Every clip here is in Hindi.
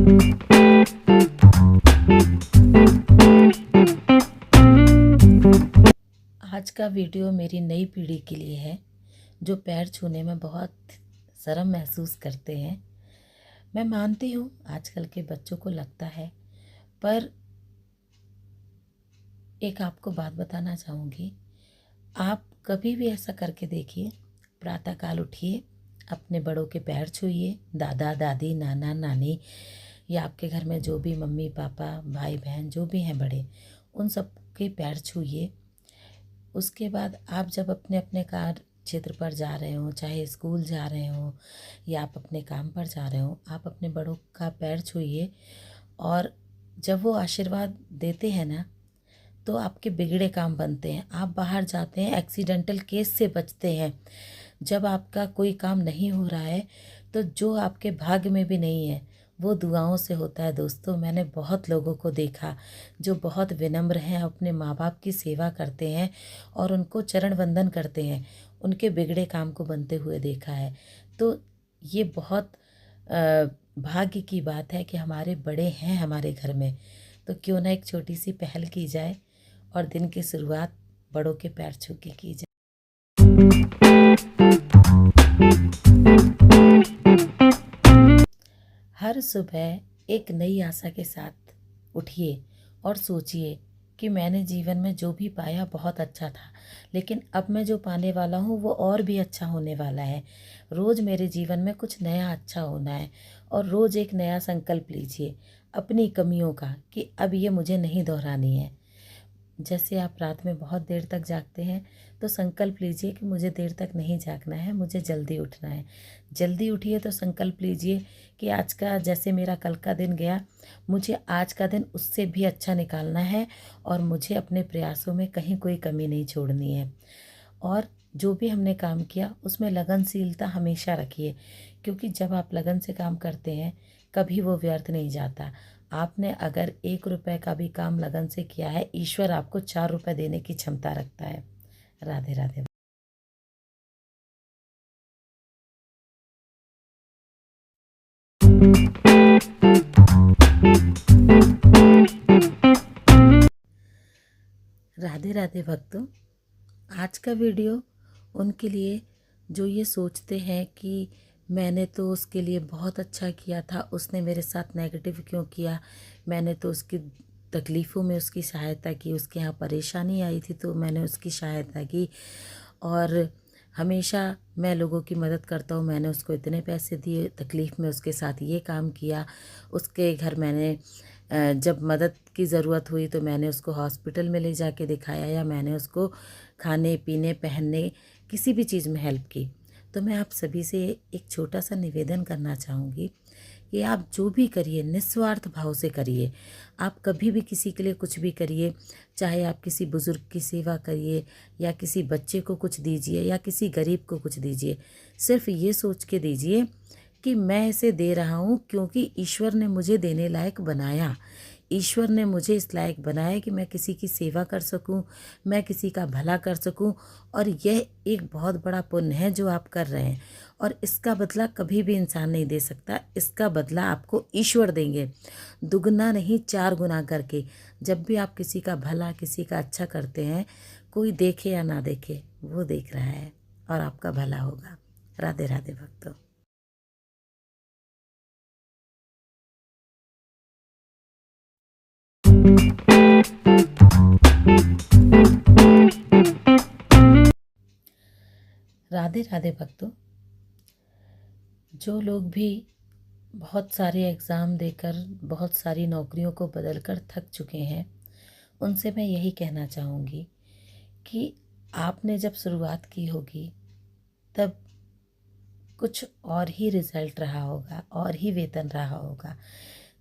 आज का वीडियो मेरी नई पीढ़ी के लिए है जो पैर छूने में बहुत शर्म महसूस करते हैं। मैं मानती हूँ आजकल के बच्चों को लगता है, पर एक आपको बात बताना चाहूँगी। आप कभी भी ऐसा करके देखिए, प्रातःकाल उठिए, अपने बड़ों के पैर छूइए, दादा दादी नाना नानी या आपके घर में जो भी मम्मी पापा भाई बहन जो भी हैं बड़े, उन सब के पैर छूइए। उसके बाद आप जब अपने अपने कार्य क्षेत्र पर जा रहे हो, चाहे स्कूल जा रहे हो या आप अपने काम पर जा रहे हो, आप अपने बड़ों का पैर छूइए। और जब वो आशीर्वाद देते हैं ना, तो आपके बिगड़े काम बनते हैं। आप बाहर जाते हैं, एक्सीडेंटल केस से बचते हैं। जब आपका कोई काम नहीं हो रहा है, तो जो आपके भाग्य में भी नहीं है वो दुआओं से होता है। दोस्तों, मैंने बहुत लोगों को देखा जो बहुत विनम्र हैं, अपने माँ बाप की सेवा करते हैं और उनको चरण वंदन करते हैं, उनके बिगड़े काम को बनते हुए देखा है। तो ये बहुत भाग्य की बात है कि हमारे बड़े हैं हमारे घर में। तो क्यों ना एक छोटी सी पहल की जाए और दिन की शुरुआत बड़ों के पैर छू के की जाए। हर सुबह एक नई आशा के साथ उठिए और सोचिए कि मैंने जीवन में जो भी पाया बहुत अच्छा था, लेकिन अब मैं जो पाने वाला हूँ वो और भी अच्छा होने वाला है। रोज़ मेरे जीवन में कुछ नया अच्छा होना है और रोज़ एक नया संकल्प लीजिए अपनी कमियों का कि अब ये मुझे नहीं दोहरानी है। जैसे आप रात में बहुत देर तक जागते हैं, तो संकल्प लीजिए कि मुझे देर तक नहीं जागना है, मुझे जल्दी उठना है। जल्दी उठिए तो संकल्प लीजिए कि आज का जैसे मेरा कल का दिन गया, मुझे आज का दिन उससे भी अच्छा निकालना है और मुझे अपने प्रयासों में कहीं कोई कमी नहीं छोड़नी है। और जो भी हमने काम किया उसमें लगनशीलता हमेशा रखिए, क्योंकि जब आप लगन से काम करते हैं कभी वो व्यर्थ नहीं जाता। आपने अगर 1 रुपए का भी काम लगन से किया है, ईश्वर आपको 4 रुपए देने की क्षमता रखता है। राधे राधे। राधे राधे भक्तों, आज का वीडियो उनके लिए जो ये सोचते हैं कि मैंने तो उसके लिए बहुत अच्छा किया था, उसने मेरे साथ नेगेटिव क्यों किया। मैंने तो उसकी तकलीफ़ों में उसकी सहायता की, उसके यहाँ परेशानी आई थी तो मैंने उसकी सहायता की। और हमेशा मैं लोगों की मदद करता हूँ, मैंने उसको इतने पैसे दिए, तकलीफ़ में उसके साथ ये काम किया। उसके घर मैंने जब मदद की ज़रूरत हुई तो मैंने उसको हॉस्पिटल में ले जाके दिखाया, या मैंने उसको खाने पीने पहनने किसी भी चीज़ में हेल्प की। तो मैं आप सभी से एक छोटा सा निवेदन करना चाहूँगी कि आप जो भी करिए निस्वार्थ भाव से करिए। आप कभी भी किसी के लिए कुछ भी करिए, चाहे आप किसी बुज़ुर्ग की सेवा करिए या किसी बच्चे को कुछ दीजिए या किसी गरीब को कुछ दीजिए। सिर्फ ये सोच के दीजिए कि मैं इसे दे रहा हूँ क्योंकि ईश्वर ने मुझे देने लायक बनाया। ईश्वर ने मुझे इस लायक बनाया कि मैं किसी की सेवा कर सकूं, मैं किसी का भला कर सकूं। और यह एक बहुत बड़ा पुण्य है जो आप कर रहे हैं, और इसका बदला कभी भी इंसान नहीं दे सकता। इसका बदला आपको ईश्वर देंगे, दुगना नहीं 4 गुना करके। जब भी आप किसी का भला किसी का अच्छा करते हैं, कोई देखे या ना देखे, वो देख रहा है और आपका भला होगा। राधे राधे भक्तों। राधे राधे भक्तों। जो लोग भी बहुत सारे एग्ज़ाम देकर बहुत सारी नौकरियों को बदलकर थक चुके हैं, उनसे मैं यही कहना चाहूँगी कि आपने जब शुरुआत की होगी तब कुछ और ही रिज़ल्ट रहा होगा, और ही वेतन रहा होगा।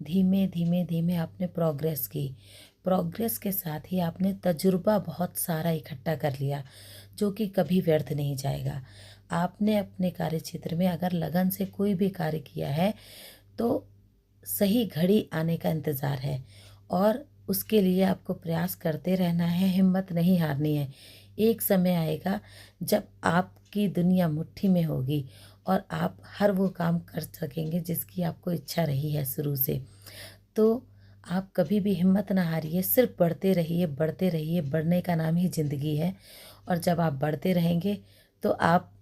धीमे धीमे धीमे आपने प्रोग्रेस की, प्रोग्रेस के साथ ही आपने तजुर्बा बहुत सारा इकट्ठा कर लिया जो कि कभी व्यर्थ नहीं जाएगा। आपने अपने कार्य क्षेत्र में अगर लगन से कोई भी कार्य किया है तो सही घड़ी आने का इंतज़ार है, और उसके लिए आपको प्रयास करते रहना है, हिम्मत नहीं हारनी है। एक समय आएगा जब आपकी दुनिया मुट्ठी में होगी और आप हर वो काम कर सकेंगे जिसकी आपको इच्छा रही है शुरू से। तो आप कभी भी हिम्मत ना हारिए, सिर्फ बढ़ते रहिए, बढ़ते रहिए। बढ़ने का नाम ही ज़िंदगी है, और जब आप बढ़ते रहेंगे तो आप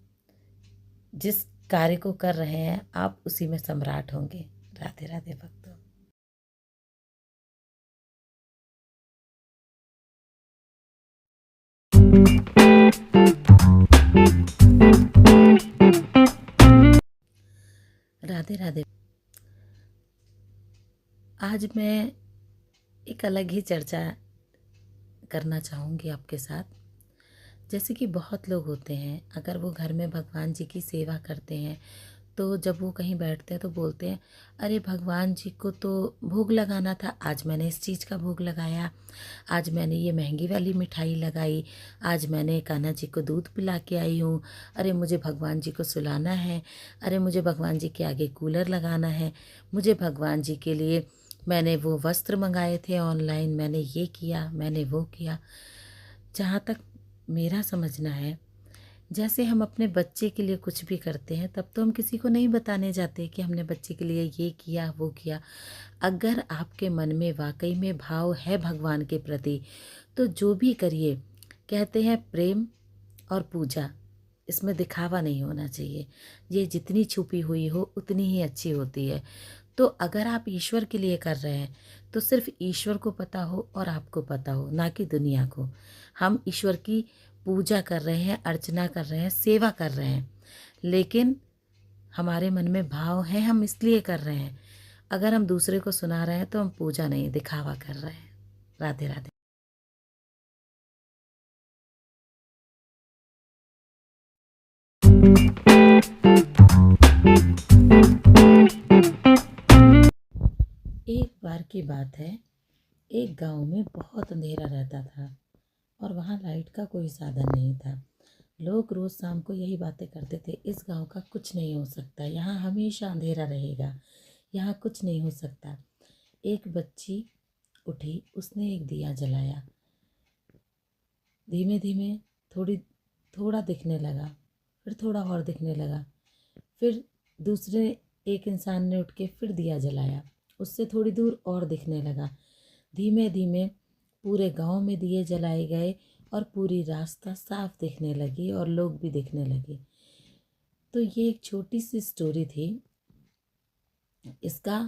जिस कार्य को कर रहे हैं आप उसी में सम्राट होंगे। राधे राधे भक्तों। राधे राधे। आज मैं एक अलग ही चर्चा करना चाहूँगी आपके साथ। जैसे कि बहुत लोग होते हैं, अगर वो घर में भगवान जी की सेवा करते हैं तो जब वो कहीं बैठते हैं तो बोलते हैं, अरे भगवान जी को तो भोग लगाना था, आज मैंने इस चीज़ का भोग लगाया, आज मैंने ये महंगी वाली मिठाई लगाई, आज मैंने कान्हा जी को दूध पिला के आई हूँ, अरे मुझे भगवान जी को सुलाना है, अरे मुझे भगवान जी के आगे कूलर लगाना है, मुझे भगवान जी के लिए मैंने वो वस्त्र मंगाए थे ऑनलाइन, मैंने ये किया, मैंने वो किया। जहाँ तक मेरा समझना है, जैसे हम अपने बच्चे के लिए कुछ भी करते हैं तब तो हम किसी को नहीं बताने जाते कि हमने बच्चे के लिए ये किया वो किया। अगर आपके मन में वाकई में भाव है भगवान के प्रति तो जो भी करिए, कहते हैं प्रेम और पूजा, इसमें दिखावा नहीं होना चाहिए। ये जितनी छुपी हुई हो उतनी ही अच्छी होती है। तो अगर आप ईश्वर के लिए कर रहे हैं तो सिर्फ ईश्वर को पता हो और आपको पता हो, ना कि दुनिया को। हम ईश्वर की पूजा कर रहे हैं, अर्चना कर रहे हैं, सेवा कर रहे हैं, लेकिन हमारे मन में भाव है, हम इसलिए कर रहे हैं। अगर हम दूसरे को सुना रहे हैं तो हम पूजा नहीं, दिखावा कर रहे हैं। राधे राधे। एक बार की बात है, एक गांव में बहुत अंधेरा रहता था और वहाँ लाइट का कोई साधन नहीं था। लोग रोज़ शाम को यही बातें करते थे, इस गांव का कुछ नहीं हो सकता, यहाँ हमेशा अंधेरा रहेगा, यहाँ कुछ नहीं हो सकता। एक बच्ची उठी, उसने एक दिया जलाया, धीमे धीमे थोड़ा दिखने लगा, फिर थोड़ा और दिखने लगा, फिर दूसरे एक इंसान ने उठ के फिर दिया जलाया, उससे थोड़ी दूर और दिखने लगा। धीमे धीमे पूरे गांव में दिए जलाए गए और पूरी रास्ता साफ दिखने लगी और लोग भी दिखने लगे। तो ये एक छोटी सी स्टोरी थी। इसका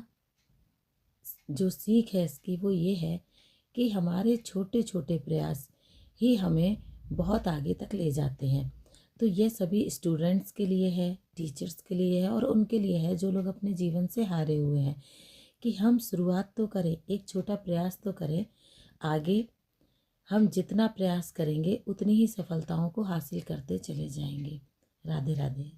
जो सीख है इसकी वो ये है कि हमारे छोटे छोटे प्रयास ही हमें बहुत आगे तक ले जाते हैं। तो ये सभी स्टूडेंट्स के लिए है, टीचर्स के लिए है और उनके लिए है जो लोग अपने जीवन से हारे हुए हैं, कि हम शुरुआत तो करें, एक छोटा प्रयास तो करें। आगे हम जितना प्रयास करेंगे उतनी ही सफलताओं को हासिल करते चले जाएंगे। राधे राधे।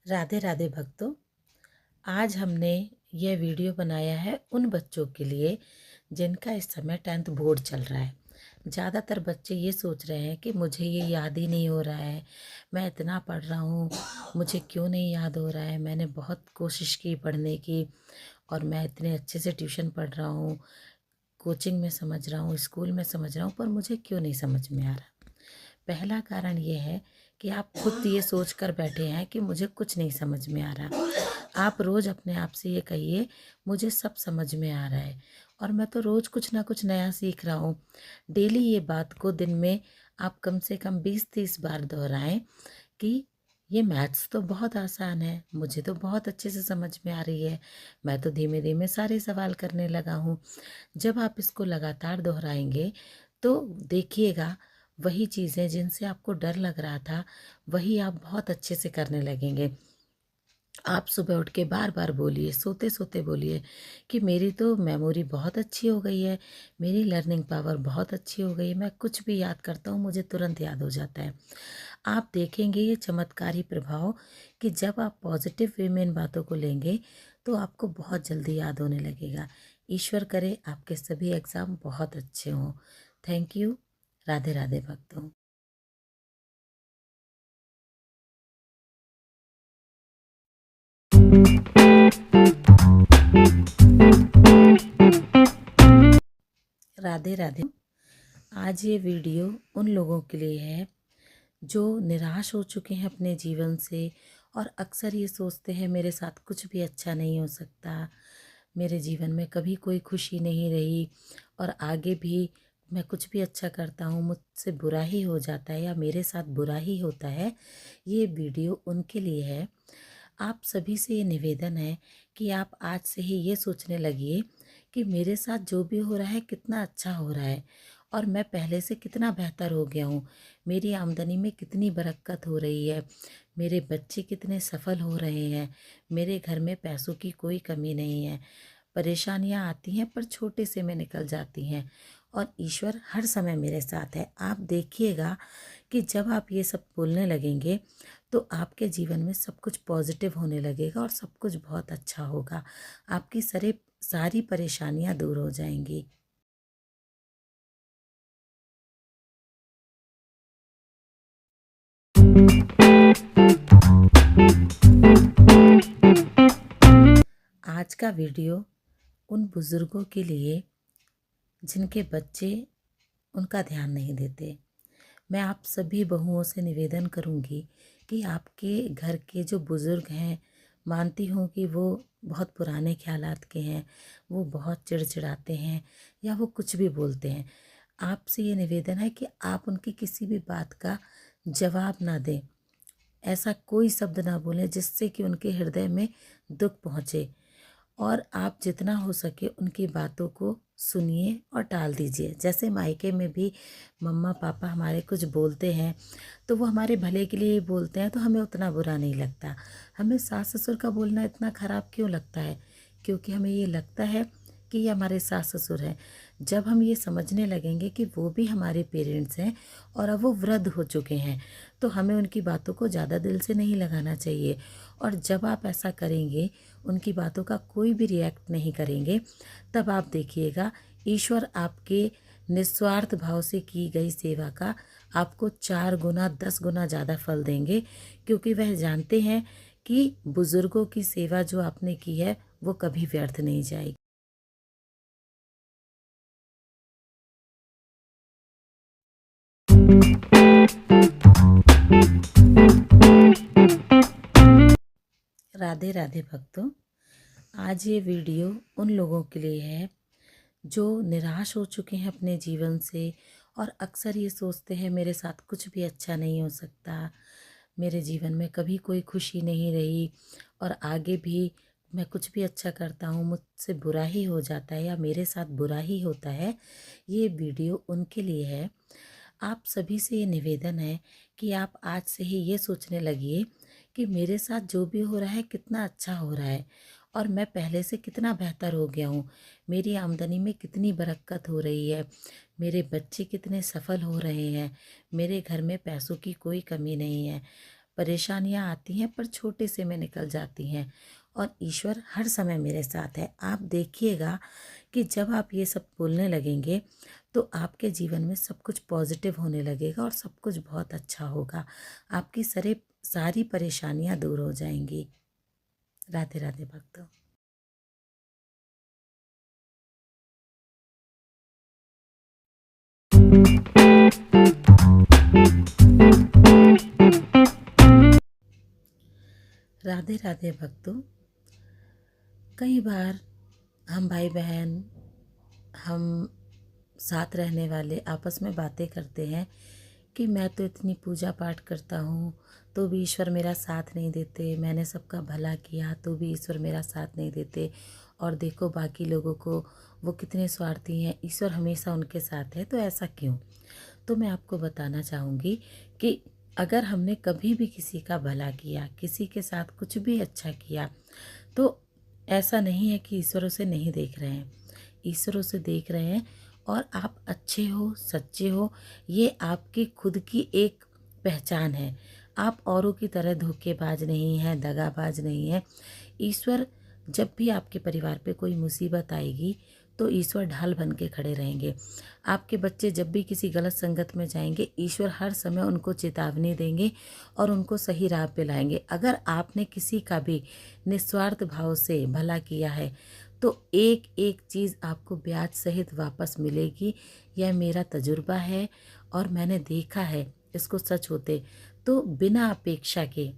राधे राधे भक्तों। आज हमने यह वीडियो बनाया है उन बच्चों के लिए जिनका इस समय 10th बोर्ड चल रहा है। ज़्यादातर बच्चे ये सोच रहे हैं कि मुझे ये याद ही नहीं हो रहा है, मैं इतना पढ़ रहा हूँ, मुझे क्यों नहीं याद हो रहा है, मैंने बहुत कोशिश की पढ़ने की और मैं इतने अच्छे से ट्यूशन पढ़ रहा हूँ, कोचिंग में समझ रहा हूँ, स्कूल में समझ रहा हूँ, पर मुझे क्यों नहीं समझ में आ रहा। पहला कारण ये है कि आप खुद ये सोच कर बैठे हैं कि मुझे कुछ नहीं समझ में आ रहा। आप रोज़ अपने आप से ये कहिए, मुझे सब समझ में आ रहा है और मैं तो रोज़ कुछ ना कुछ नया सीख रहा हूँ। डेली ये बात को दिन में आप कम से कम 20-30 बार दोहराएं कि ये मैथ्स तो बहुत आसान है, मुझे तो बहुत अच्छे से समझ में आ रही है, मैं तो धीमे धीमे सारे सवाल करने लगा हूँ। जब आप इसको लगातार दोहराएंगे तो देखिएगा, वही चीज़ें जिनसे आपको डर लग रहा था वही आप बहुत अच्छे से करने लगेंगे। आप सुबह उठ के बार बार बोलिए, सोते सोते बोलिए कि मेरी तो मेमोरी बहुत अच्छी हो गई है, मेरी लर्निंग पावर बहुत अच्छी हो गई है, मैं कुछ भी याद करता हूँ मुझे तुरंत याद हो जाता है। आप देखेंगे ये चमत्कारी प्रभाव कि जब आप पॉजिटिव वे में इन बातों को लेंगे तो आपको बहुत जल्दी याद होने लगेगा। ईश्वर करे आपके सभी एग्ज़ाम बहुत अच्छे हों। Thank you. राधे राधे भक्तों। राधे राधे। आज ये वीडियो उन लोगों के लिए है जो निराश हो चुके हैं अपने जीवन से और अक्सर ये सोचते हैं मेरे साथ कुछ भी अच्छा नहीं हो सकता, मेरे जीवन में कभी कोई खुशी नहीं रही और आगे भी मैं कुछ भी अच्छा करता हूँ मुझसे बुरा ही हो जाता है या मेरे साथ बुरा ही होता है। ये वीडियो उनके लिए है। आप सभी से ये निवेदन है कि आप आज से ही ये सोचने लगिए कि मेरे साथ जो भी हो रहा है कितना अच्छा हो रहा है और मैं पहले से कितना बेहतर हो गया हूँ। मेरी आमदनी में कितनी बरकत हो रही है, मेरे बच्चे कितने सफल हो रहे हैं, मेरे घर में पैसों की कोई कमी नहीं है। परेशानियाँ आती हैं पर छोटे से में निकल जाती हैं और ईश्वर हर समय मेरे साथ है। आप देखिएगा कि जब आप ये सब बोलने लगेंगे तो आपके जीवन में सब कुछ पॉजिटिव होने लगेगा और सब कुछ बहुत अच्छा होगा। आपकी सारी परेशानियां दूर हो जाएंगी। आज का वीडियो उन बुज़ुर्गों के लिए जिनके बच्चे उनका ध्यान नहीं देते। मैं आप सभी बहुओं से निवेदन करूंगी कि आपके घर के जो बुज़ुर्ग हैं, मानती हूँ कि वो बहुत पुराने ख्यालात के हैं, वो बहुत चिड़चिड़ाते हैं या वो कुछ भी बोलते हैं। आपसे ये निवेदन है कि आप उनकी किसी भी बात का जवाब ना दें। ऐसा कोई शब्द ना बोलें जिससे कि उनके हृदय में दुख पहुँचे और आप जितना हो सके उनकी बातों को सुनिए और टाल दीजिए। जैसे मायके में भी मम्मा पापा हमारे कुछ बोलते हैं तो वो हमारे भले के लिए ही बोलते हैं, तो हमें उतना बुरा नहीं लगता। हमें सास ससुर का बोलना इतना ख़राब क्यों लगता है? क्योंकि हमें ये लगता है कि ये हमारे सास ससुर हैं। जब हम ये समझने लगेंगे कि वो भी हमारे पेरेंट्स हैं और अब वो वृद्ध हो चुके हैं, तो हमें उनकी बातों को ज़्यादा दिल से नहीं लगाना चाहिए। और जब आप ऐसा करेंगे, उनकी बातों का कोई भी रिएक्ट नहीं करेंगे, तब आप देखिएगा ईश्वर आपके निस्वार्थ भाव से की गई सेवा का आपको 4 गुना 10 गुना ज़्यादा फल देंगे, क्योंकि वह जानते हैं कि बुज़ुर्गों की सेवा जो आपने की है वो कभी व्यर्थ नहीं जाएगी। राधे राधे भक्तों। आज ये वीडियो उन लोगों के लिए है जो निराश हो चुके हैं अपने जीवन से और अक्सर ये सोचते हैं मेरे साथ कुछ भी अच्छा नहीं हो सकता, मेरे जीवन में कभी कोई खुशी नहीं रही और आगे भी मैं कुछ भी अच्छा करता हूँ मुझसे बुरा ही हो जाता है या मेरे साथ बुरा ही होता है। ये वीडियो उनके लिए है। आप सभी से ये निवेदन है कि आप आज से ही ये सोचने लगिए कि मेरे साथ जो भी हो रहा है कितना अच्छा हो रहा है और मैं पहले से कितना बेहतर हो गया हूँ। मेरी आमदनी में कितनी बरकत हो रही है, मेरे बच्चे कितने सफल हो रहे हैं, मेरे घर में पैसों की कोई कमी नहीं है। परेशानियाँ आती हैं पर छोटे से में निकल जाती हैं और ईश्वर हर समय मेरे साथ है। आप देखिएगा कि जब आप ये सब बोलने लगेंगे तो आपके जीवन में सब कुछ पॉजिटिव होने लगेगा और सब कुछ बहुत अच्छा होगा। आपकी सारी परेशानियां दूर हो जाएंगी। राधे राधे भक्तों। राधे राधे भक्तों। कई बार हम भाई बहन, हम साथ रहने वाले आपस में बातें करते हैं कि मैं तो इतनी पूजा पाठ करता हूँ तो भी ईश्वर मेरा साथ नहीं देते, मैंने सबका भला किया तो भी ईश्वर मेरा साथ नहीं देते, और देखो बाकी लोगों को वो कितने स्वार्थी हैं, ईश्वर हमेशा उनके साथ है, तो ऐसा क्यों? तो मैं आपको बताना चाहूँगी कि अगर हमने कभी भी किसी का भला किया, किसी के साथ कुछ भी अच्छा किया, तो ऐसा नहीं है कि ईश्वर उसे नहीं देख रहे हैं। ईश्वर उसे देख रहे हैं और आप अच्छे हो, सच्चे हो, ये आपकी खुद की एक पहचान है। आप औरों की तरह धोखेबाज नहीं हैं, दगाबाज नहीं हैं। ईश्वर जब भी आपके परिवार पे कोई मुसीबत आएगी तो ईश्वर ढाल बन के खड़े रहेंगे। आपके बच्चे जब भी किसी गलत संगत में जाएंगे, ईश्वर हर समय उनको चेतावनी देंगे और उनको सही राह पे लाएंगे। अगर आपने किसी का भी निस्वार्थ भाव से भला किया है तो एक एक चीज़ आपको ब्याज सहित वापस मिलेगी। यह मेरा तजुर्बा है और मैंने देखा है इसको सच होते। तो बिना अपेक्षा के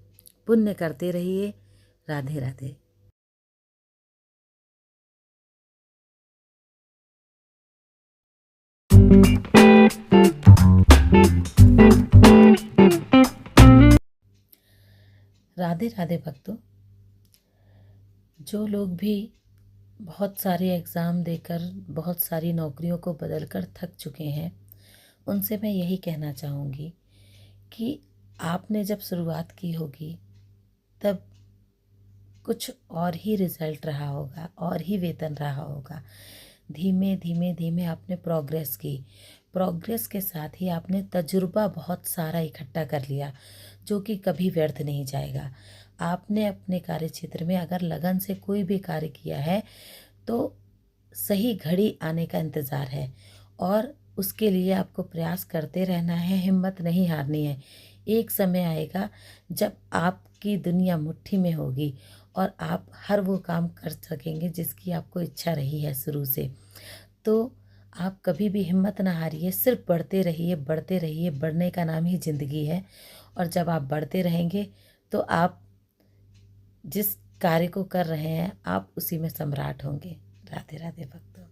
पुण्य करते रहिए। राधे राधे। राधे राधे भक्तों। जो लोग भी बहुत सारे एग्ज़ाम देकर बहुत सारी नौकरियों को बदलकर थक चुके हैं, उनसे मैं यही कहना चाहूँगी कि आपने जब शुरुआत की होगी तब कुछ और ही रिज़ल्ट रहा होगा, और ही वेतन रहा होगा। धीमे धीमे धीमे आपने प्रोग्रेस की। प्रोग्रेस के साथ ही आपने तजुर्बा बहुत सारा इकट्ठा कर लिया, जो कि कभी व्यर्थ नहीं जाएगा। आपने अपने कार्य क्षेत्र में अगर लगन से कोई भी कार्य किया है तो सही घड़ी आने का इंतज़ार है, और उसके लिए आपको प्रयास करते रहना है, हिम्मत नहीं हारनी है। एक समय आएगा जब आपकी दुनिया मुट्ठी में होगी और आप हर वो काम कर सकेंगे जिसकी आपको इच्छा रही है शुरू से। तो आप कभी भी हिम्मत ना हारिए, सिर्फ बढ़ते रहिए, बढ़ते रहिए। बढ़ने का नाम ही ज़िंदगी है, और जब आप बढ़ते रहेंगे तो आप जिस कार्य को कर रहे हैं आप उसी में सम्राट होंगे। राधे राधे भक्तों।